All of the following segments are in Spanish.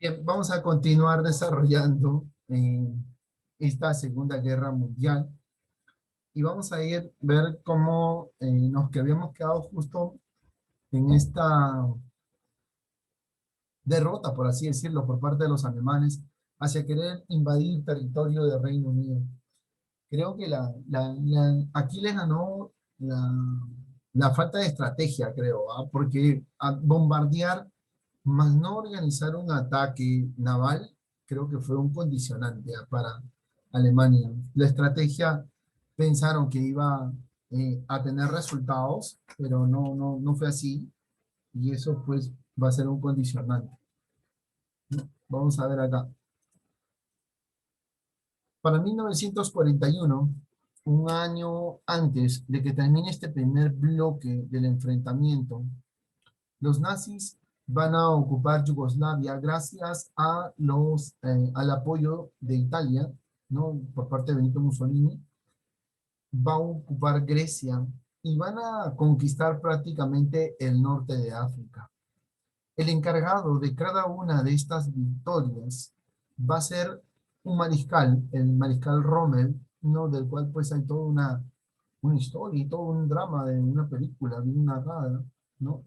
Bien, vamos a continuar desarrollando esta Segunda Guerra Mundial y vamos a ver cómo nos que habíamos quedado justo en esta derrota, por así decirlo, por parte de los alemanes hacia querer invadir territorio del Reino Unido. Creo que aquí les ganó la falta de estrategia, creo, ¿ah? Porque bombardear más no organizar un ataque naval, creo que fue un condicionante para Alemania. La estrategia pensaron que iba a tener resultados, pero no fue así, y eso pues va a ser un condicionante. Vamos a ver acá. Para 1941, un año antes de que termine este primer bloque del enfrentamiento, los nazis van a ocupar Yugoslavia gracias al apoyo de Italia, ¿no? Por parte de Benito Mussolini. Va a ocupar Grecia y van a conquistar prácticamente el norte de África. El encargado de cada una de estas victorias va a ser un mariscal, el mariscal Rommel, ¿no? Del cual pues hay toda una historia y todo un drama de una película bien narrada, ¿no?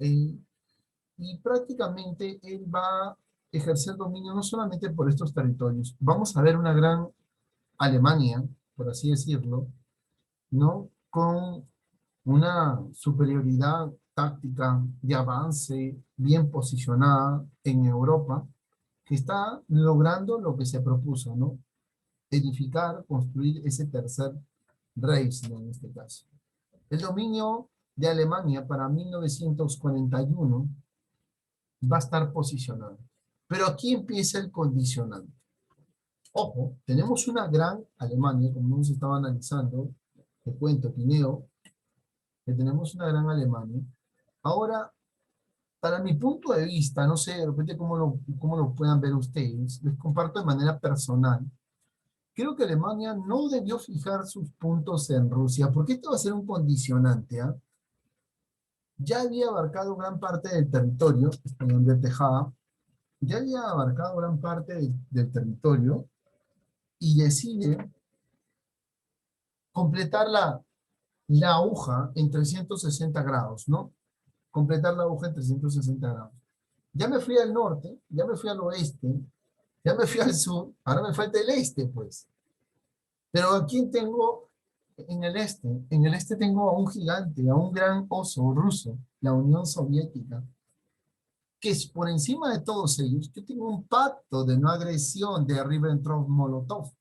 Y prácticamente él va a ejercer dominio no solamente por estos territorios. Vamos a ver una gran Alemania, por así decirlo, ¿no? Con una superioridad táctica de avance bien posicionada en Europa, que está logrando lo que se propuso, ¿no? Edificar, construir ese tercer Reich, ¿no? En este caso. El dominio de Alemania para 1941 va a estar posicionado. Pero aquí empieza el condicionante. Ojo, tenemos una gran Alemania, como hemos estado analizando, te cuento, Pineo, que tenemos una gran Alemania. Ahora, para mi punto de vista, no sé de repente cómo lo puedan ver ustedes, les comparto de manera personal. Creo que Alemania no debió fijar sus puntos en Rusia, porque esto va a ser un condicionante, ¿ah? Ya había abarcado gran parte del territorio, español de Tejada, ya había abarcado gran parte del territorio y decide completar la aguja en 360 grados, ¿no? Completar la aguja en 360 grados. Ya me fui al norte, ya me fui al oeste, ya me fui al sur, ahora me falta el este, pues. Pero aquí tengo en el este? En el este tengo a un gigante, a un gran oso ruso, la Unión Soviética, que es por encima de todos ellos. Yo tengo un pacto de no agresión de Ribbentrop-Molotov,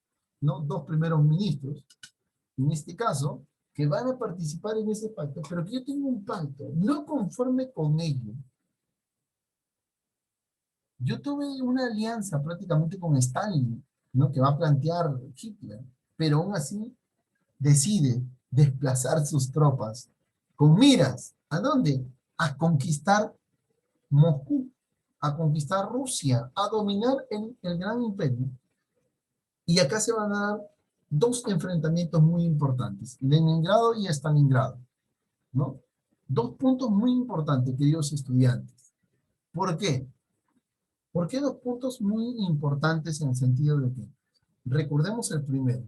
¿no? Dos primeros ministros, en este caso, que van a participar en ese pacto, pero que yo tengo un pacto, no conforme con ello. Yo tuve una alianza prácticamente con Stalin, ¿no? Que va a plantear Hitler, pero aún así decide desplazar sus tropas con miras, ¿a dónde? A conquistar Moscú, a conquistar Rusia, a dominar el gran imperio. Y acá se van a dar dos enfrentamientos muy importantes, Leningrado y Stalingrado, ¿no? Dos puntos muy importantes, queridos estudiantes. ¿Por qué? ¿Por qué dos puntos muy importantes en el sentido de que, recordemos el primero,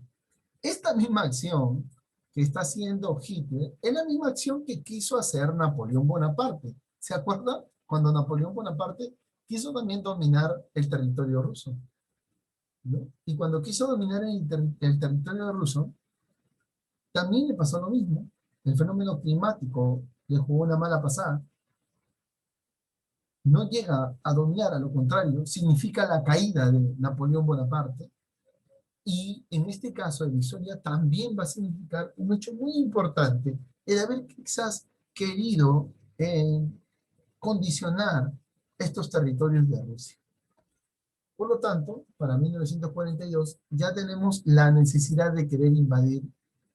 esta misma acción que está haciendo Hitler es la misma acción que quiso hacer Napoleón Bonaparte. ¿Se acuerda? Cuando Napoleón Bonaparte quiso también dominar el territorio ruso, ¿no? Y cuando quiso dominar el territorio ruso, también le pasó lo mismo. El fenómeno climático le jugó una mala pasada. No llega a dominar, a lo contrario, significa la caída de Napoleón Bonaparte. Y en este caso de Visoria también va a significar un hecho muy importante, el haber quizás querido condicionar estos territorios de Rusia. Por lo tanto, para 1942 ya tenemos la necesidad de querer invadir,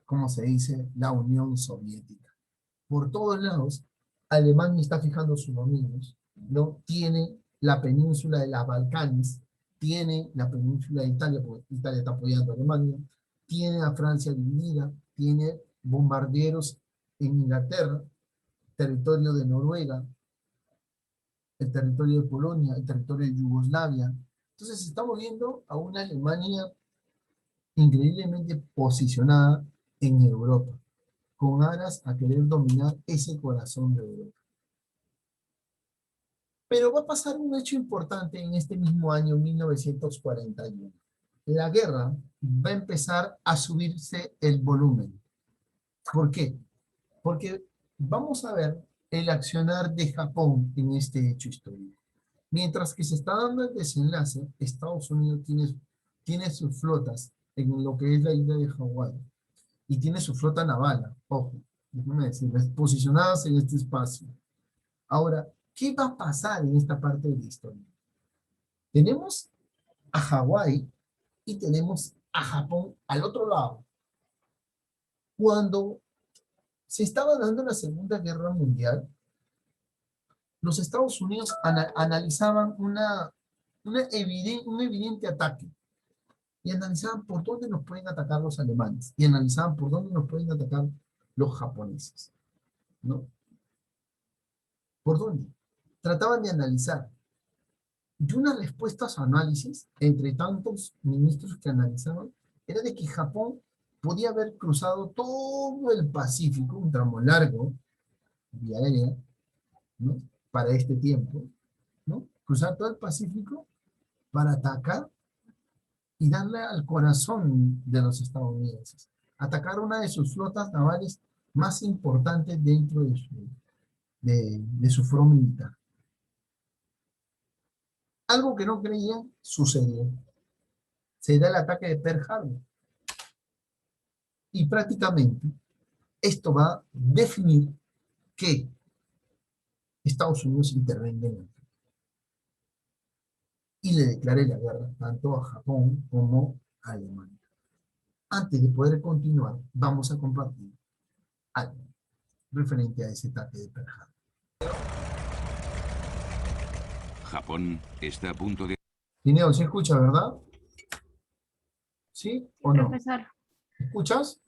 como se dice, la Unión Soviética. Por todos lados, Alemania está fijando sus dominios, ¿no? Tiene la península de las Balcanes, tiene la península de Italia, porque Italia está apoyando a Alemania, tiene a Francia dividida, tiene bombarderos en Inglaterra, territorio de Noruega, el territorio de Polonia, el territorio de Yugoslavia, Entonces estamos viendo a una Alemania increíblemente posicionada en Europa, con aras a querer dominar ese corazón de Europa. Pero va a pasar un hecho importante en este mismo año 1941. La guerra va a empezar a subirse el volumen. ¿Por qué? Porque vamos a ver el accionar de Japón en este hecho histórico. Mientras que se está dando el desenlace, Estados Unidos tiene sus flotas en lo que es la isla de Hawái y tiene su flota naval, ojo, déjame decirles, posicionadas en este espacio. Ahora, ¿qué va a pasar en esta parte de la historia? Tenemos a Hawái y tenemos a Japón al otro lado. Cuando se estaba dando la Segunda Guerra Mundial, los Estados Unidos analizaban un evidente ataque y analizaban por dónde nos pueden atacar los alemanes y analizaban por dónde nos pueden atacar los japoneses, ¿no? ¿Por dónde? Trataban de analizar. Y una respuesta a su análisis, entre tantos ministros que analizaban, era de que Japón podía haber cruzado todo el Pacífico, un tramo largo, vía aérea, ¿no? Para este tiempo, ¿no? Cruzar todo el Pacífico para atacar y darle al corazón de los estadounidenses. Atacar una de sus flotas navales más importantes dentro de su foro militar. Algo que no creían sucedió. Se da el ataque de Pearl Harbor. Y prácticamente esto va a definir que Estados Unidos intervenga en África y le declare la guerra tanto a Japón como a Alemania. Antes de poder continuar, vamos a compartir algo referente a ese ataque de Pearl Harbor. Japón está a punto de... Tineo, ¿se escucha, verdad? ¿Sí o no? Profesor. ¿Escuchas?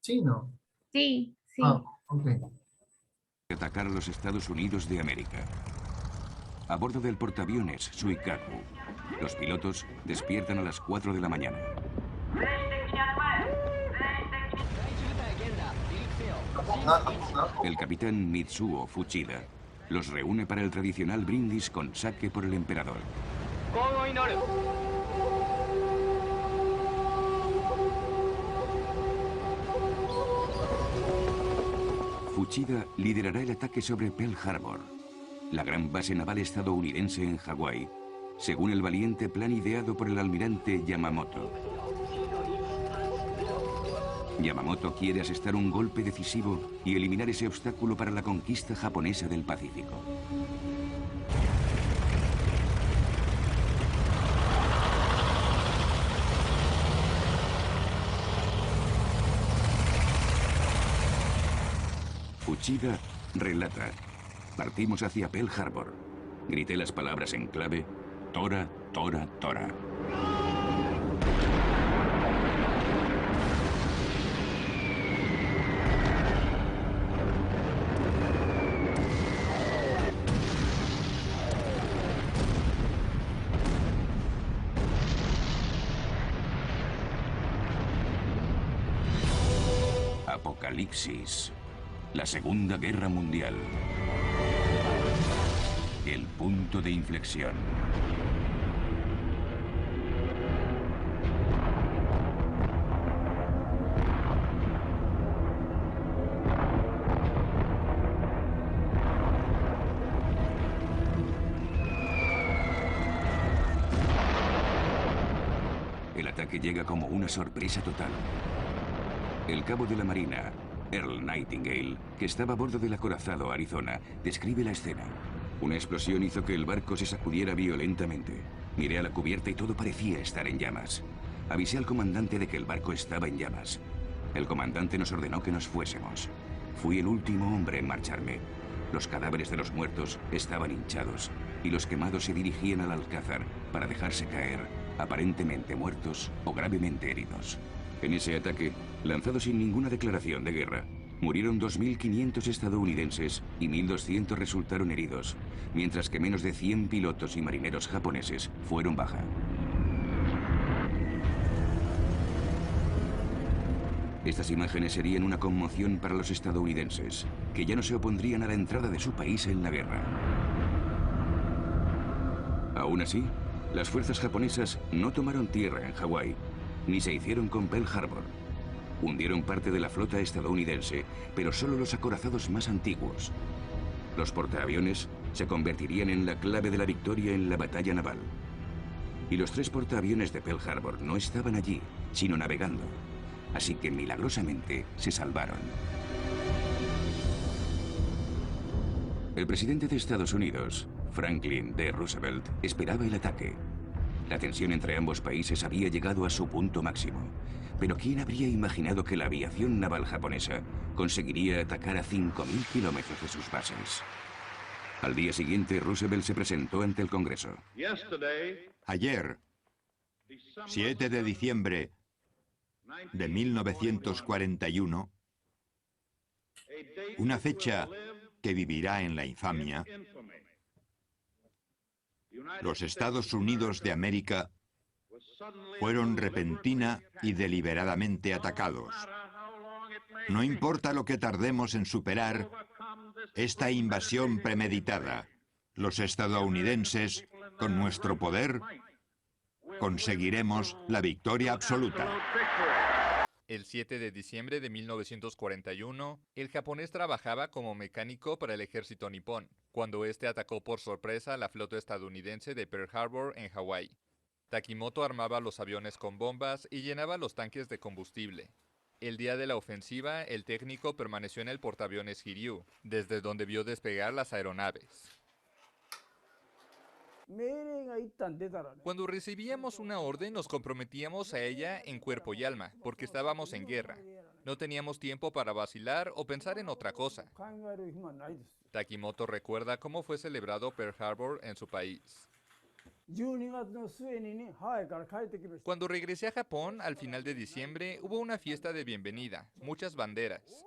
¿Sí o no? Sí, sí. Ah, ok. atacar a los Estados Unidos de América. A bordo del portaaviones Suikaku, los pilotos despiertan a las 4 de la mañana. El capitán Mitsuo Fuchida los reúne para el tradicional brindis con sake por el emperador. Fuchida liderará el ataque sobre Pearl Harbor, la gran base naval estadounidense en Hawái, según el valiente plan ideado por el almirante Yamamoto. Yamamoto quiere asestar un golpe decisivo y eliminar ese obstáculo para la conquista japonesa del Pacífico. Fuchida relata: partimos hacia Pearl Harbor. Grité las palabras en clave: Tora, Tora, Tora. Apocalipsis. La Segunda Guerra Mundial. El punto de inflexión. El ataque llega como una sorpresa total. El cabo de la Marina, Earl Nightingale, que estaba a bordo del acorazado Arizona, describe la escena. Una explosión hizo que el barco se sacudiera violentamente. Miré a la cubierta y todo parecía estar en llamas. Avisé al comandante de que el barco estaba en llamas. El comandante nos ordenó que nos fuésemos. Fui el último hombre en marcharme. Los cadáveres de los muertos estaban hinchados y los quemados se dirigían al alcázar para dejarse caer, aparentemente muertos o gravemente heridos. En ese ataque, lanzado sin ninguna declaración de guerra, Murieron 2.500 estadounidenses y 1.200 resultaron heridos, mientras que menos de 100 pilotos y marineros japoneses fueron baja. Estas imágenes serían una conmoción para los estadounidenses, que ya no se opondrían a la entrada de su país en la guerra. Aún así, las fuerzas japonesas no tomaron tierra en Hawái, ni se hicieron con Pearl Harbor. Hundieron parte de la flota estadounidense, pero solo los acorazados más antiguos. Los portaaviones se convertirían en la clave de la victoria en la batalla naval. Y los 3 portaaviones de Pearl Harbor no estaban allí, sino navegando. Así que milagrosamente se salvaron. El presidente de Estados Unidos, Franklin D. Roosevelt, esperaba el ataque. La tensión entre ambos países había llegado a su punto máximo. Pero ¿quién habría imaginado que la aviación naval japonesa conseguiría atacar a 5.000 kilómetros de sus bases? Al día siguiente, Roosevelt se presentó ante el Congreso. Ayer, 7 de diciembre de 1941, una fecha que vivirá en la infamia, los Estados Unidos de América fueron repentina y deliberadamente atacados. No importa lo que tardemos en superar esta invasión premeditada, los estadounidenses, con nuestro poder, conseguiremos la victoria absoluta. El 7 de diciembre de 1941, el japonés trabajaba como mecánico para el ejército nipón, cuando este atacó por sorpresa la flota estadounidense de Pearl Harbor en Hawái. Takimoto armaba los aviones con bombas y llenaba los tanques de combustible. El día de la ofensiva, el técnico permaneció en el portaaviones Hiryu, desde donde vio despegar las aeronaves. Cuando recibíamos una orden, nos comprometíamos a ella en cuerpo y alma, porque estábamos en guerra. No teníamos tiempo para vacilar o pensar en otra cosa. Takimoto recuerda cómo fue celebrado Pearl Harbor en su país. Cuando regresé a Japón, al final de diciembre, hubo una fiesta de bienvenida, muchas banderas.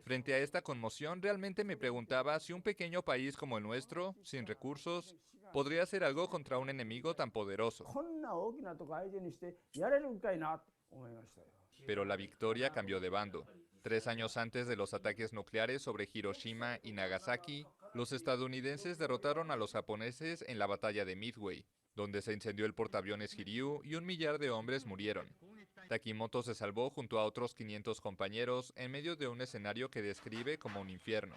Frente a esta conmoción, realmente me preguntaba si un pequeño país como el nuestro, sin recursos, podría hacer algo contra un enemigo tan poderoso. Pero la victoria cambió de bando. 3 años antes de los ataques nucleares sobre Hiroshima y Nagasaki, los estadounidenses derrotaron a los japoneses en la batalla de Midway, donde se incendió el portaaviones Hiryu y 1 millar de hombres murieron. Takimoto se salvó junto a otros 500 compañeros en medio de un escenario que describe como un infierno.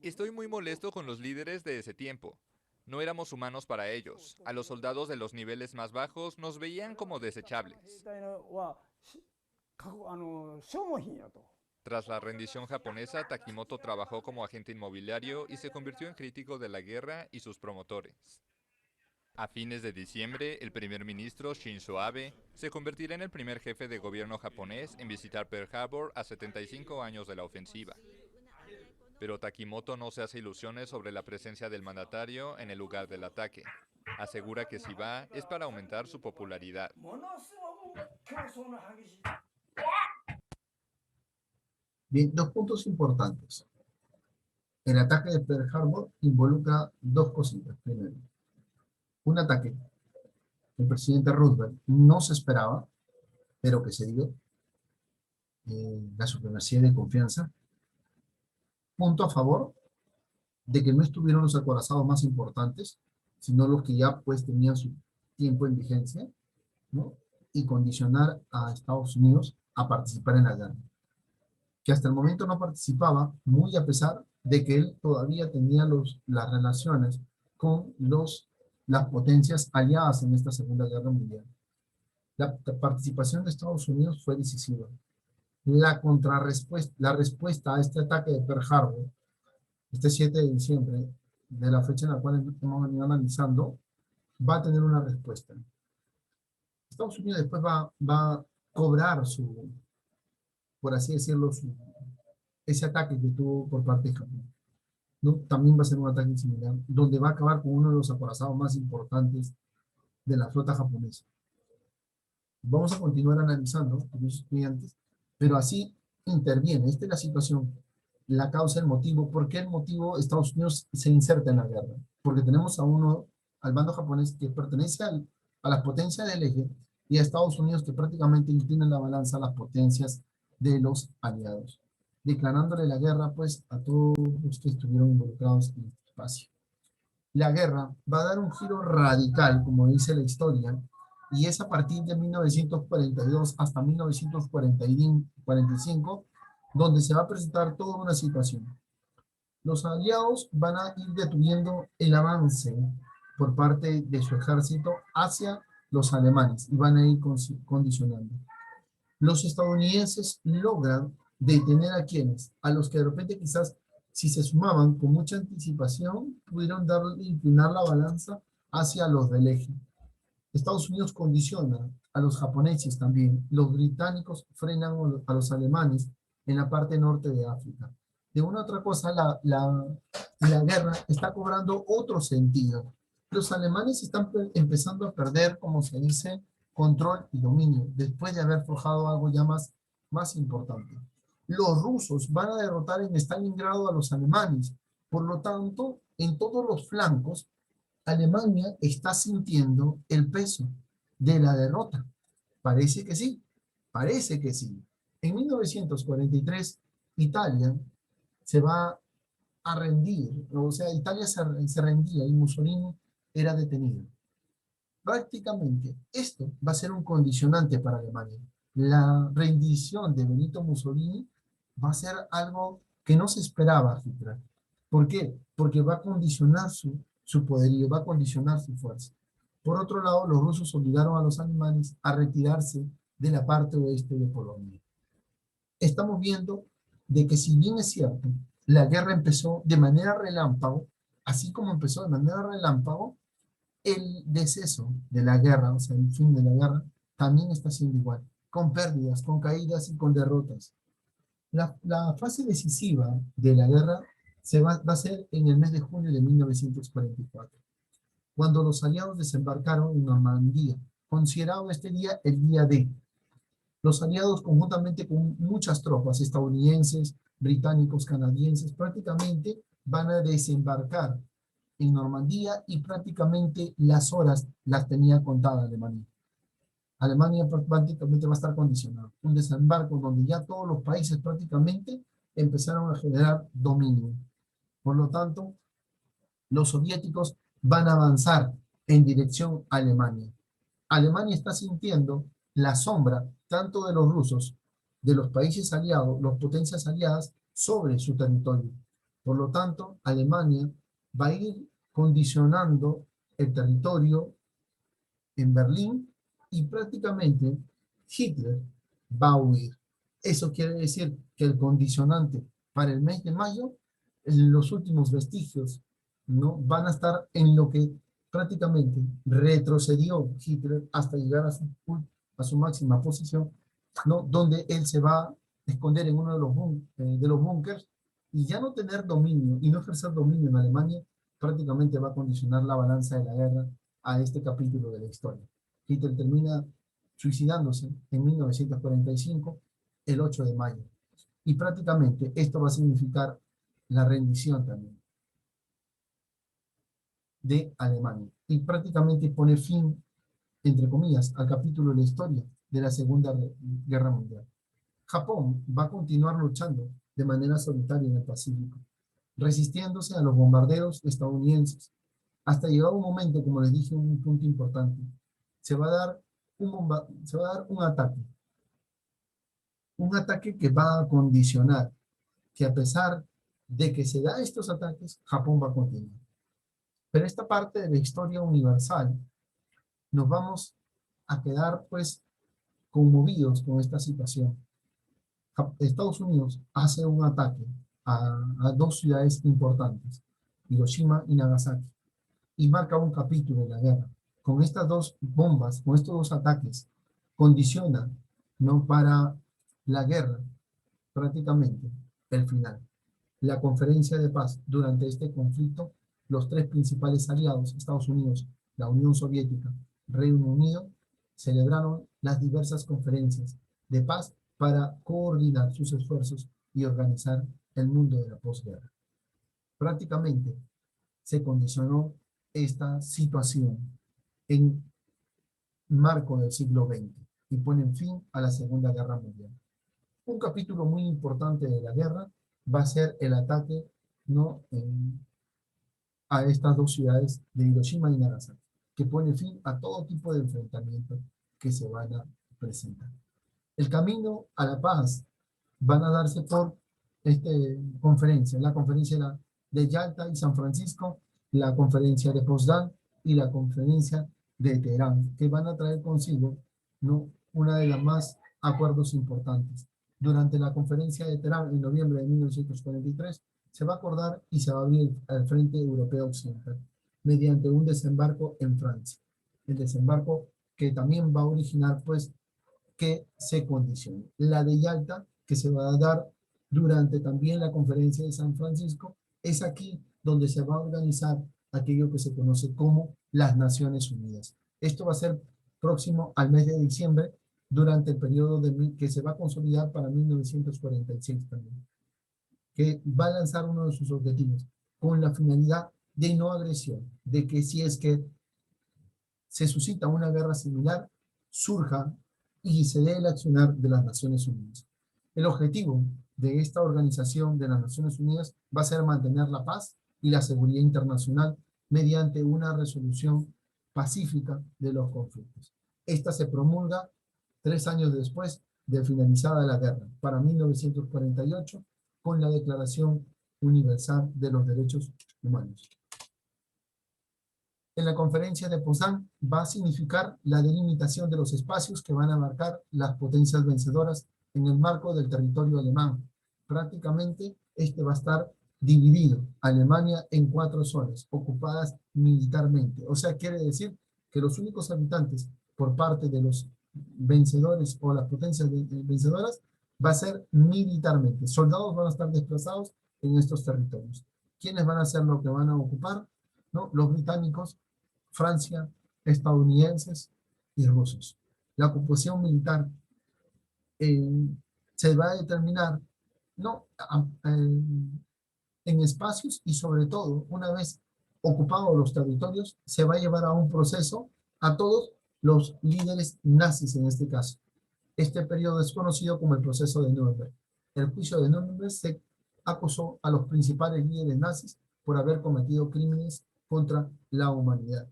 Estoy muy molesto con los líderes de ese tiempo. No éramos humanos para ellos. A los soldados de los niveles más bajos nos veían como desechables. Tras la rendición japonesa, Takimoto trabajó como agente inmobiliario y se convirtió en crítico de la guerra y sus promotores. A fines de diciembre, el primer ministro Shinzo Abe se convertirá en el primer jefe de gobierno japonés en visitar Pearl Harbor a 75 años de la ofensiva. Pero Takimoto no se hace ilusiones sobre la presencia del mandatario en el lugar del ataque. Asegura que si va es para aumentar su popularidad. Bien, 2 puntos importantes. El ataque de Pearl Harbor involucra 2 cositas. Primero, un ataque que el presidente Roosevelt no se esperaba, pero que se dio. La supremacía de confianza. Punto a favor de que no estuvieron los acorazados más importantes, sino los que ya pues tenían su tiempo en vigencia, ¿no? Y condicionar a Estados Unidos a participar en la guerra, que hasta el momento no participaba, muy a pesar de que él todavía tenía las relaciones con las potencias aliadas en esta Segunda Guerra Mundial. La participación de Estados Unidos fue decisiva. La respuesta a este ataque de Pearl Harbor, este 7 de diciembre, de la fecha en la cual hemos venido analizando, va a tener una respuesta. Estados Unidos después va a cobrar por así decirlo, ese ataque que tuvo por parte de Japón, ¿no? También va a ser un ataque similar, donde va a acabar con uno de los acorazados más importantes de la flota japonesa. Vamos a continuar analizando a los estudiantes, pero así interviene. Esta es la situación, la causa, el motivo. ¿Por qué el motivo Estados Unidos se inserta en la guerra? Porque tenemos al bando japonés que pertenece a las potencias del eje y a Estados Unidos que prácticamente inclina la balanza a las potencias de los aliados, declarándole la guerra pues a todos los que estuvieron involucrados en este espacio. La guerra va a dar un giro radical, como dice la historia, y es a partir de 1942 hasta 1945, donde se va a presentar toda una situación. Los aliados van a ir deteniendo el avance por parte de su ejército hacia los alemanes y van a ir condicionando. Los estadounidenses logran detener a quienes, a los que de repente quizás si se sumaban con mucha anticipación, pudieron inclinar la balanza hacia los del eje. Estados Unidos condiciona a los japoneses también. Los británicos frenan a los alemanes en la parte norte de África. De una u otra cosa, la guerra está cobrando otro sentido. Los alemanes están empezando a perder, como se dice, control y dominio, después de haber forjado algo ya más importante. Los rusos van a derrotar en Stalingrado a los alemanes. Por lo tanto, en todos los flancos, Alemania está sintiendo el peso de la derrota. Parece que sí, parece que sí. En 1943, Italia se va a rendir, o sea, Italia se rendía y Mussolini era detenido. Prácticamente esto va a ser un condicionante para Alemania. La rendición de Benito Mussolini va a ser algo que no se esperaba a Hitler. ¿Por qué? Porque va a condicionar su poderío, va a condicionar su fuerza. Por otro lado, los rusos obligaron a los alemanes a retirarse de la parte oeste de Polonia. Estamos viendo de que si bien es cierto, la guerra empezó de manera relámpago, así como empezó de manera relámpago, el deceso de la guerra, o sea, el fin de la guerra, también está siendo igual, con pérdidas, con caídas y con derrotas. La fase decisiva de la guerra va a ser en el mes de junio de 1944, cuando los aliados desembarcaron en Normandía, considerado este día el día D. Los aliados, conjuntamente con muchas tropas estadounidenses, británicos, canadienses, prácticamente van a desembarcar en Normandía y prácticamente las horas las tenía contada Alemania. Alemania prácticamente va a estar condicionado. Un desembarco donde ya todos los países prácticamente empezaron a generar dominio. Por lo tanto, los soviéticos van a avanzar en dirección a Alemania. Alemania está sintiendo la sombra tanto de los rusos, de los países aliados, las potencias aliadas, sobre su territorio. Por lo tanto, Alemania va a ir condicionando el territorio en Berlín y prácticamente Hitler va a huir. Eso quiere decir que el condicionante para el mes de mayo, los últimos vestigios, ¿no?, van a estar en lo que prácticamente retrocedió Hitler hasta llegar a su máxima posición, ¿no?, donde él se va a esconder en uno de los búnkers y ya no tener dominio y no ejercer dominio en Alemania, prácticamente va a condicionar la balanza de la guerra a este capítulo de la historia. Hitler termina suicidándose en 1945, el 8 de mayo. Y prácticamente esto va a significar la rendición también de Alemania. Y prácticamente pone fin, entre comillas, al capítulo de la historia de la Segunda Guerra Mundial. Japón va a continuar luchando de manera solitaria en el Pacífico, resistiéndose a los bombardeos estadounidenses, hasta llegar un momento, como les dije, un punto importante. Se va a dar un ataque que va a condicionar que a pesar de que se da estos ataques, Japón va a continuar. Pero esta parte de la historia universal, nos vamos a quedar pues conmovidos con esta situación. Estados Unidos hace un ataque a dos ciudades importantes, Hiroshima y Nagasaki, y marca un capítulo de la guerra. Con estas dos bombas, con estos dos ataques, condiciona, ¿no?, para la guerra prácticamente el final. La conferencia de paz durante este conflicto, los tres principales aliados, Estados Unidos, la Unión Soviética, Reino Unido, celebraron las diversas conferencias de paz para coordinar sus esfuerzos y organizar el mundo de la posguerra. Prácticamente se condicionó esta situación en marco del siglo XX y ponen fin a la Segunda Guerra Mundial. Un capítulo muy importante de la guerra va a ser el ataque, ¿no?, a estas dos ciudades de Hiroshima y Nagasaki, que pone fin a todo tipo de enfrentamientos que se van a presentar. El camino a la paz van a darse por la conferencia de Yalta y San Francisco, la conferencia de Potsdam y la conferencia de Teherán, que van a traer consigo, ¿no?, una de las más acuerdos importantes. Durante la conferencia de Teherán en noviembre de 1943 se va a acordar y se va a abrir el Frente Europeo Occidental mediante un desembarco en Francia. El desembarco que también va a originar, pues, que se condicione. La de Yalta, que se va a dar durante también la conferencia de San Francisco, es aquí donde se va a organizar aquello que se conoce como las Naciones Unidas. Esto va a ser próximo al mes de diciembre, durante el periodo que se va a consolidar para 1946 también, que va a lanzar uno de sus objetivos con la finalidad de no agresión, de que si es que se suscita una guerra similar, surja y se dé el accionar de las Naciones Unidas. El objetivo de esta organización de las Naciones Unidas va a ser mantener la paz y la seguridad internacional mediante una resolución pacífica de los conflictos. Esta se promulga 3 años después de finalizada la guerra, para 1948, con la Declaración Universal de los Derechos Humanos. En la conferencia de Potsdam va a significar la delimitación de los espacios que van a marcar las potencias vencedoras en el marco del territorio alemán. Prácticamente este va a estar dividido, Alemania, en 4 zonas ocupadas militarmente. O sea, quiere decir que los únicos habitantes por parte de los vencedores o las potencias vencedoras va a ser militarmente. Soldados van a estar desplazados en estos territorios. ¿Quiénes van a ser los que van a ocupar? ¿No? Los británicos, Francia, estadounidenses y rusos. La ocupación militar se va a determinar, ¿no?, en espacios, y sobre todo, una vez ocupados los territorios, se va a llevar a un proceso a todos los líderes nazis en este caso. Este periodo es conocido como el proceso de Nuremberg. El juicio de Nuremberg se acusó a los principales líderes nazis por haber cometido crímenes contra la humanidad.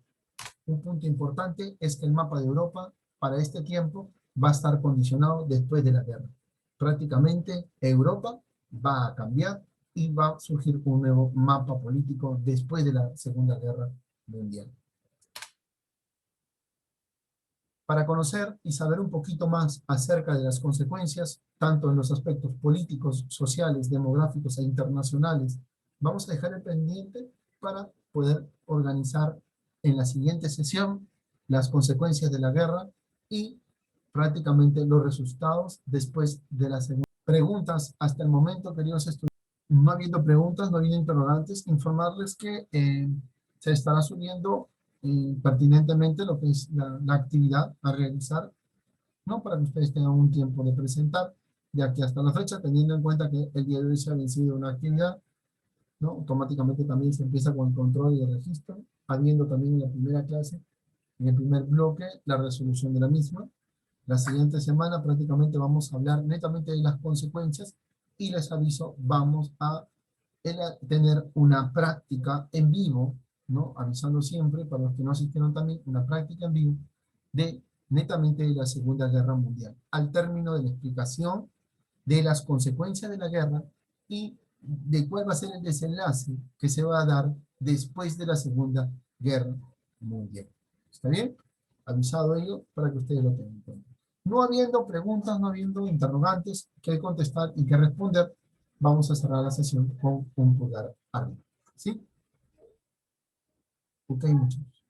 Un punto importante es que el mapa de Europa para este tiempo va a estar condicionado después de la guerra. Prácticamente Europa va a cambiar y va a surgir un nuevo mapa político después de la Segunda Guerra Mundial. Para conocer y saber un poquito más acerca de las consecuencias, tanto en los aspectos políticos, sociales, demográficos e internacionales, vamos a dejar el pendiente para poder organizar en la siguiente sesión las consecuencias de la guerra y prácticamente los resultados después de la segunda. Preguntas hasta el momento, queridos estudiantes. No habiendo preguntas, no habiendo interrogantes, informarles que se estará subiendo pertinentemente lo que es la actividad a realizar, ¿no?, para que ustedes tengan un tiempo de presentar de aquí hasta la fecha, teniendo en cuenta que el día de hoy se ha vencido una actividad, ¿no? Automáticamente también se empieza con el control y el registro, habiendo también en la primera clase, en el primer bloque, la resolución de la misma. La siguiente semana prácticamente vamos a hablar netamente de las consecuencias y les aviso, vamos a tener una práctica en vivo, ¿no?, avisando siempre para los que no asistieron también, una práctica en vivo de netamente de la Segunda Guerra Mundial, al término de la explicación de las consecuencias de la guerra y de cuál va a ser el desenlace que se va a dar después de la Segunda Guerra Mundial. ¿Está bien? Avisado ello para que ustedes lo tengan en cuenta. No habiendo preguntas, no habiendo interrogantes que contestar y que responder, vamos a cerrar la sesión con un pulgar arriba. ¿Sí? Ok, muchachos.